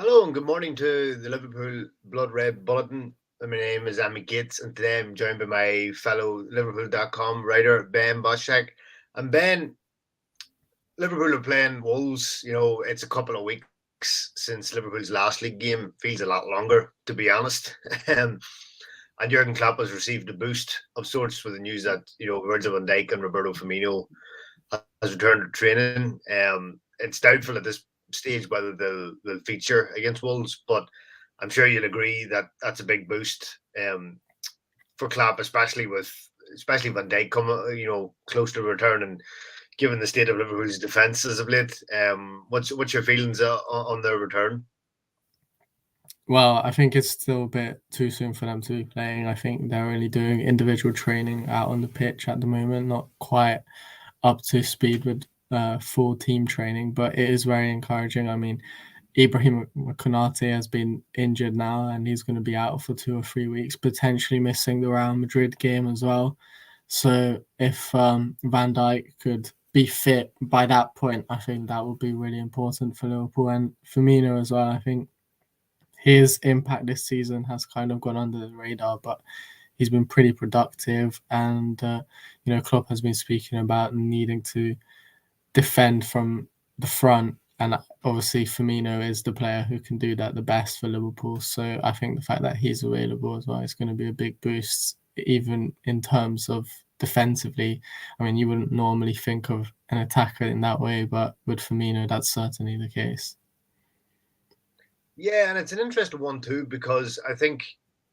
Hello and good morning to the Liverpool Blood Red Bulletin. My name is Emmet Gates, and today I'm joined by my fellow Liverpool.com writer Ben Bocsak. And Ben, Liverpool are playing Wolves. It's a couple of weeks since Liverpool's last league game. Feels a lot longer, to be honest. um, and Jurgen Klopp has received a boost of sorts with the news that Virgil van Dijk and Roberto Firmino has returned to training. It's doubtful at this stage whether they'll feature against Wolves, but I'm sure you'll agree that that's a big boost for Klopp, especially Van Dijk coming close to return and given the state of Liverpool's defence as of late. What's your feelings on their return? Well, I think it's still a bit too soon for them to be playing. I think they're only doing individual training out on the pitch at the moment, not quite up to speed with full team training, but it is very encouraging. I mean, Ibrahim Konate has been injured now and he's going to be out for 2 or 3 weeks, potentially missing the Real Madrid game as well. So if Van Dijk could be fit by that point, I think that would be really important for Liverpool and Firmino as well. I think his impact this season has kind of gone under the radar, but he's been pretty productive. And, Klopp has been speaking about needing to defend from the front. And obviously, Firmino is the player who can do that the best for Liverpool. So I think the fact that he's available as well is going to be a big boost, even in terms of defensively. I mean, you wouldn't normally think of an attacker in that way, but with Firmino, that's certainly the case. Yeah, and it's an interesting one too because I think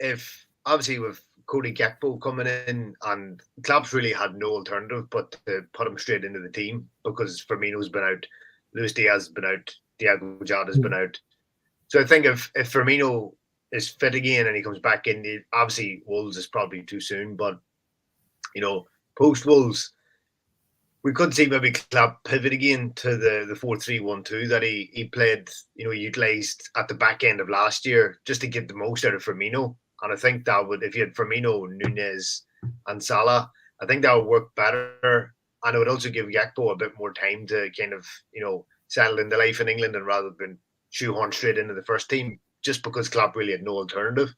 if obviously with Cody Gakpo coming in and Klopp's really had no alternative but to put him straight into the team because Firmino's been out, Luis Diaz has been out, Diego Jota's been out. So I think if Firmino is fit again and he comes back in, obviously Wolves is probably too soon, but post Wolves we could see maybe Klopp pivot again to the 4-3-1-2 that he played, utilised at the back end of last year just to get the most out of Firmino. And I think that would, if you had Firmino, Nunez, and Salah, I think that would work better. And it would also give Gakpo a bit more time to kind of, settle into life in England and rather than shoehorn straight into the first team just because Klopp really had no alternative.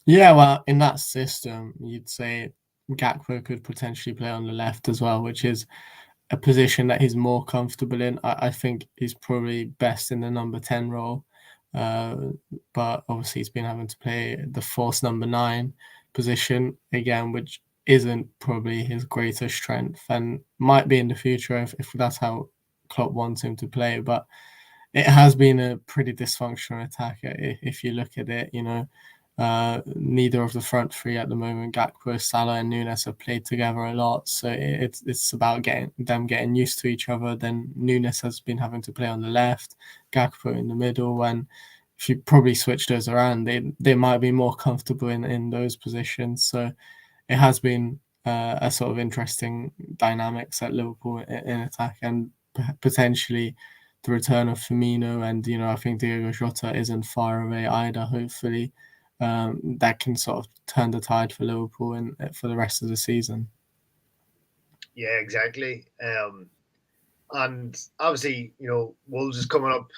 Yeah, well, in that system, you'd say Gakpo could potentially play on the left as well, which is a position that he's more comfortable in. I think he's probably best in the number 10 role. But obviously, he's been having to play the false number 9 position again, which isn't probably his greatest strength and might be in the future if that's how Klopp wants him to play. But it has been a pretty dysfunctional attack if you look at it, neither of the front three at the moment, Gakpo, Salah, and Nunez, have played together a lot. So it's about getting used to each other. Then Nunez has been having to play on the left, Gakpo in the middle. And if you probably switch those around, they might be more comfortable in those positions. So it has been a sort of interesting dynamics at Liverpool in attack, and potentially the return of Firmino. And I think Diego Jota isn't far away either. Hopefully that can sort of turn the tide for Liverpool and for the rest of the season. Yeah, exactly. And obviously, Wolves is coming up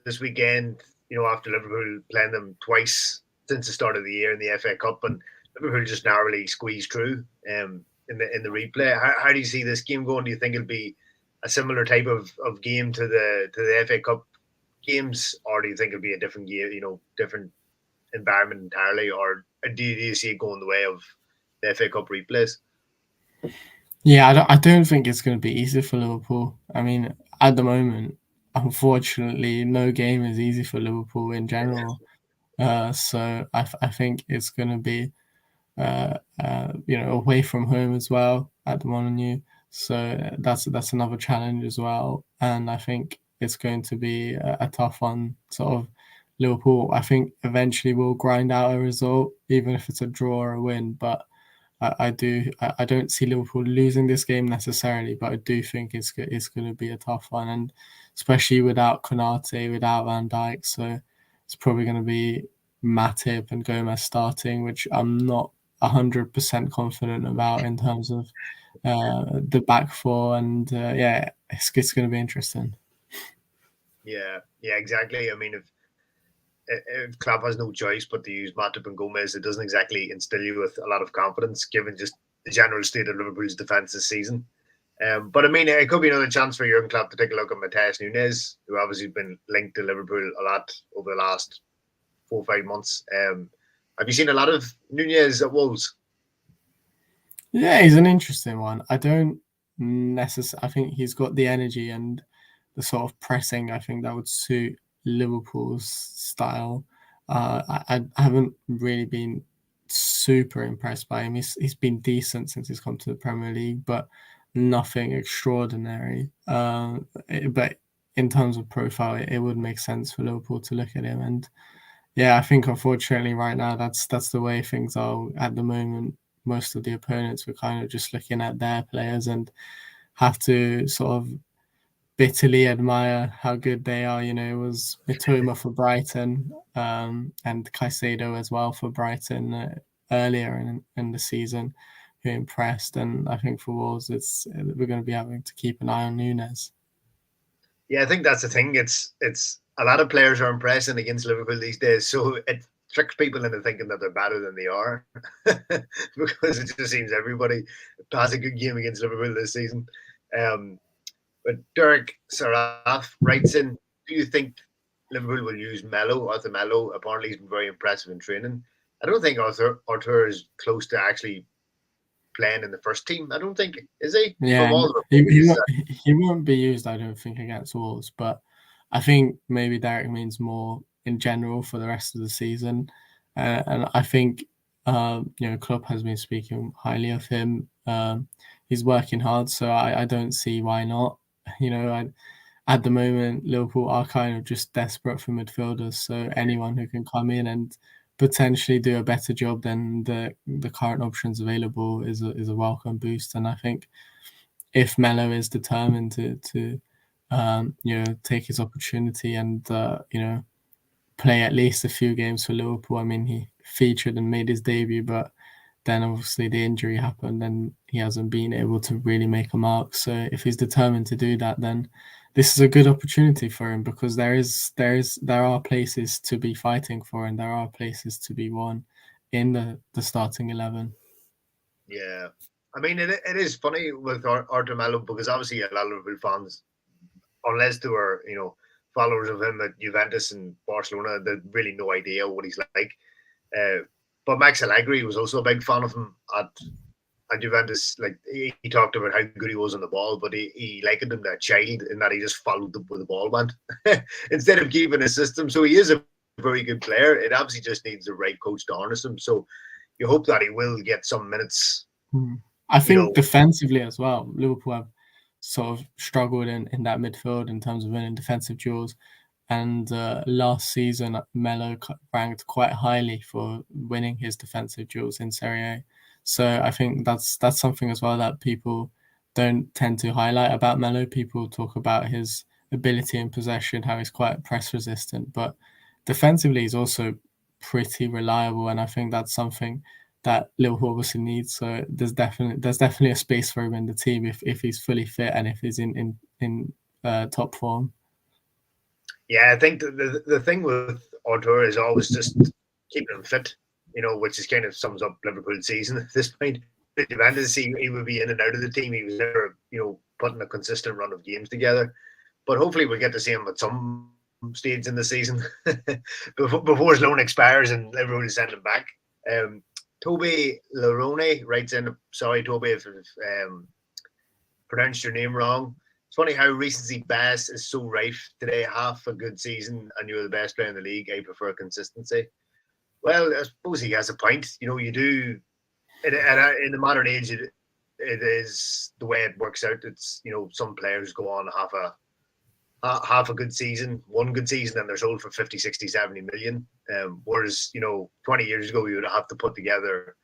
this weekend, after Liverpool playing them twice since the start of the year in the FA Cup, and Liverpool just narrowly squeezed through in the replay. How do you see this game going? Do you think it'll be a similar type of game to the FA Cup games, or do you think it'll be a different game, different environment entirely, or do you see it going the way of the FA Cup replays? Yeah, I don't think it's going to be easy for Liverpool. I mean, at the moment, unfortunately, no game is easy for Liverpool in general. So I think it's going to be, away from home as well at the Molineux. So that's another challenge as well. And I think it's going to be a tough one. Sort of Liverpool, I think eventually will grind out a result, even if it's a draw or a win. But I don't see Liverpool losing this game necessarily, but I do think it's going to be a tough one, and especially without Konate, without Van Dijk. So it's probably going to be Matip and Gomez starting, which I'm not 100% confident about in terms of the back four. And yeah, it's going to be interesting. Yeah, yeah, exactly. I mean, if Klopp has no choice but to use Matip and Gomez, it doesn't exactly instill you with a lot of confidence, given just the general state of Liverpool's defence this season. But I mean, it could be another chance for Jurgen Klopp to take a look at Matthias Nunes, who obviously has been linked to Liverpool a lot over the last 4 or 5 months. Have you seen a lot of Nunes at Wolves? Yeah, he's an interesting one. I don't necessarily. I think he's got the energy and the sort of pressing. I think that would suit Liverpool's style. I haven't really been super impressed by him. He's been decent since he's come to the Premier League, but nothing extraordinary. But in terms of profile, it would make sense for Liverpool to look at him. And yeah, I think unfortunately right now that's the way things are at the moment. Most of the opponents were kind of just looking at their players and have to sort of bitterly admire how good they are. It was Mitoma for Brighton, and Caicedo as well for Brighton earlier in the season, who impressed. And I think for Wolves, we're going to be having to keep an eye on Nunes. Yeah, I think that's the thing. It's a lot of players are impressing against Liverpool these days, so it tricks people into thinking that they're better than they are, because it just seems everybody has a good game against Liverpool this season. Um, but Derek Saraf writes in, do you think Liverpool will use Arthur Melo? Apparently, he's been very impressive in training. I don't think Arthur is close to actually playing in the first team. I don't think, is he? Yeah, From all the he won't be used, I don't think, against Wolves, but I think maybe Derek means more in general for the rest of the season. And I think, Klopp has been speaking highly of him. He's working hard, so I don't see why not. At the moment, Liverpool are kind of just desperate for midfielders, so anyone who can come in and potentially do a better job than the current options available is a welcome boost. And I think if Melo is determined to take his opportunity and play at least a few games for Liverpool. I mean, he featured and made his debut, but then obviously the injury happened and he hasn't been able to really make a mark. So if he's determined to do that, then this is a good opportunity for him, because there are places to be fighting for and there are places to be won in the starting 11. Yeah. I mean, it is funny with Arthur Melo, because obviously a lot of Liverpool fans, unless they were, followers of him at Juventus and Barcelona, they had really no idea what he's like. But Max Allegri was also a big fan of him at Juventus. Like, he talked about how good he was on the ball, but he likened him to a child in that he just followed where the ball went instead of keeping a system. So he is a very good player. It obviously just needs the right coach to harness him. So you hope that he will get some minutes. I think defensively as well, Liverpool have sort of struggled in that midfield in terms of winning defensive duels. And last season, Melo ranked quite highly for winning his defensive duels in Serie A. So I think that's something as well that people don't tend to highlight about Melo. People talk about his ability in possession, how he's quite press resistant, but defensively he's also pretty reliable. And I think that's something that Liverpool obviously needs. So there's definitely a space for him in the team if he's fully fit and if he's in top form. Yeah, I think the thing with Artur is always just keeping him fit, which is kind of sums up Liverpool's season at this point. At Juventus, he would be in and out of the team. He was never, putting a consistent run of games together. But hopefully we'll get to see him at some stage in the season before his loan expires and Liverpool send him back. Toby Larone writes in, sorry, Toby, if I've pronounced your name wrong. It's funny how recency bias is so rife today. Half a good season and you're the best player in the league. I prefer consistency. Well, I suppose he has a point. You do, in the modern age, it is the way it works out. It's, some players go on half a good season, one good season, and they're sold for 50, 60, 70 million. Whereas, 20 years ago, you would have to put together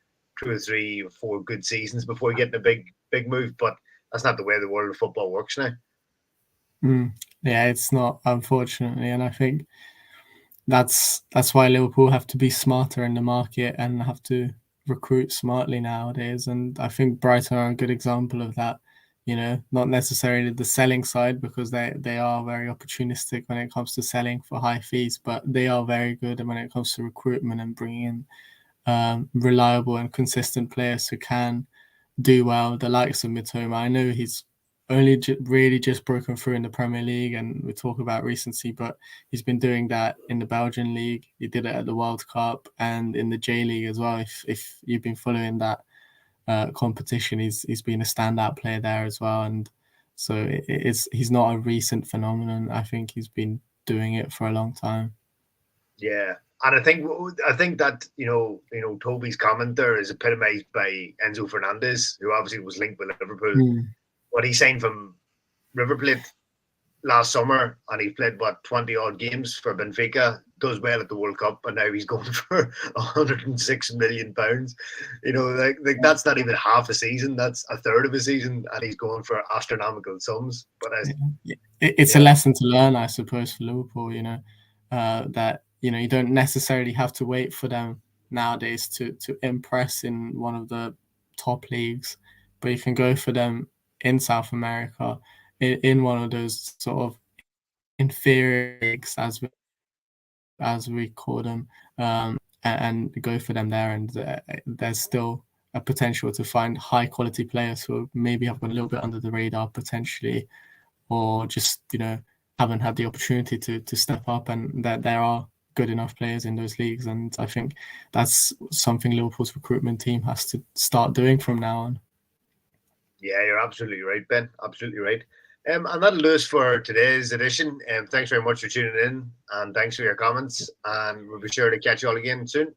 2 or 3 or 4 good seasons before getting a big move. But that's not the way the world of football works now. Yeah, it's not, unfortunately, and I think that's why Liverpool have to be smarter in the market and have to recruit smartly nowadays. And I think Brighton are a good example of that. not necessarily the selling side, because they are very opportunistic when it comes to selling for high fees, but they are very good when it comes to recruitment and bringing in reliable and consistent players who can do well. The likes of Mitoma, I know he's only really just broken through in the Premier League, and we talk about recency, but he's been doing that in the Belgian league. He did it at the World Cup and in the J League as well. If you've been following that competition, he's been a standout player there as well, and so he's not a recent phenomenon. I think he's been doing it for a long time. Yeah, and I think that Toby's comment there is epitomised by Enzo Fernandez, who obviously was linked with Liverpool. What he signed from River Plate last summer, and he played 20 odd games for Benfica, does well at the World Cup, and now he's going for £106 million. That's not even half a season, that's a third of a season, and he's going for astronomical sums. But it's a lesson to learn, I suppose, for Liverpool, that you don't necessarily have to wait for them nowadays to impress in one of the top leagues, but you can go for them in South America, in one of those sort of inferior leagues, as we call them, and go for them there. And there's still a potential to find high quality players who maybe have gone a little bit under the radar potentially, or just haven't had the opportunity to step up, and that there are good enough players in those leagues. And I think that's something Liverpool's recruitment team has to start doing from now on. Yeah, you're absolutely right, Ben. Absolutely right. And that'll do us for today's edition. Thanks very much for tuning in, and thanks for your comments. And we'll be sure to catch you all again soon.